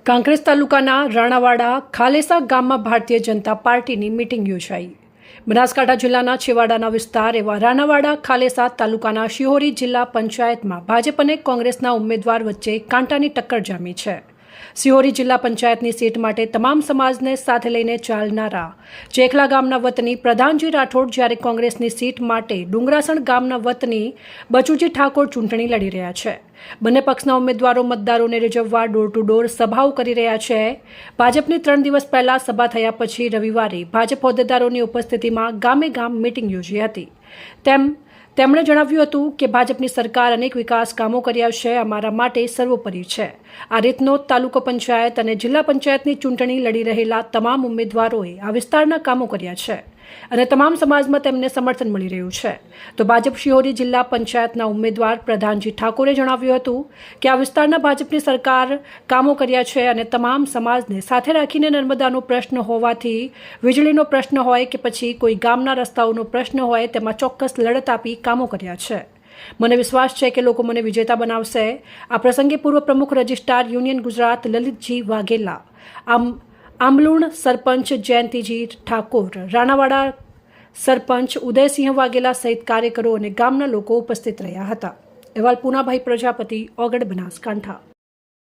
કાંકરેજ તાલુકાના રાણાવાડા ખાલેસા ગામમાં ભારતીય જનતા પાર્ટીની મીટિંગ યોજાઈ। બનાસકાંઠા જિલ્લાના છેવાડાના વિસ્તાર એવા રાણાવાડા ખાલેસા તાલુકાના શિહોરી જિલ્લા પંચાયતમાં ભાજપ અને કોંગ્રેસના ઉમેદવાર વચ્ચે કાંટાની ટક્કર જામી છે। શિહોરી જિલ્લા પંચાયતની સીટ માટે તમામ સમાજને સાથે લઈને ચાલનારા ચેખલા ગામના વતની પ્રધાનજી રાઠોડ જ્યારે કોંગ્રેસની સીટ માટે ડુંગરાસણ ગામના વતની બચુજી ઠાકોર ચૂંટણી લડી રહ્યા છે। બંને પક્ષના ઉમેદવારો મતદારોને રીઝવવા ડોર ટુ ડોર સભાઓ કરી રહ્યા છે। ભાજપની 3 દિવસ પહેલા સભા થયા પછી રવિવારે ભાજપ હોદ્દેદારોની ઉપસ્થિતિમાં ગામે ગામ મીટિંગ યોજી હતી। તેમણે જણાવ્યું હતું કે ભાજપની સરકાર અનેક વિકાસ કામો કર્યા છે, અમારા માટે સર્વોપરી છે। આ રીતનો તાલુકો પંચાયત અને જિલ્લા પંચાયતની ચૂંટણી લડી રહેલા તમામ ઉમેદવારોએ આ વિસ્તારના કામો કર્યા છે અને તમામ સમાજમાં તેમને સમર્થન મળી રહ્યું છે। તો ભાજપ શિહોરી જિલ્લા પંચાયતના ઉમેદવાર પ્રધાનજી ઠાકોરે જણાવ્યું હતું કે આ વિસ્તારના ભાજપની સરકાર કામો કર્યા છે અને તમામ સમાજને સાથે રાખીને નર્મદાનો પ્રશ્ન હોવાથી વીજળીનો પ્રશ્ન હોય કે પછી કોઈ ગામના રસ્તાઓનો પ્રશ્ન હોય તેમાં ચોક્કસ લડત આપી કામો કર્યા છે। મને વિશ્વાસ છે કે લોકો મને વિજેતા બનાવશે। આ પ્રસંગે પૂર્વ પ્રમુખ રજિસ્ટ્રાર યુનિયન ગુજરાત લલિતજી વાઘેલા, આંબલુણ સરપંચ જયંતિજી ઠાકોર, રાણાવાડા સરપંચ ઉદયસિંહ વાઘેલા સહિત કાર્યકરો અને ગામના લોકો ઉપસ્થિત રહ્યા હતા। અહેવાલ પૂનાભાઈ પ્રજાપતિ, ઓગડ, બનાસકાંઠા।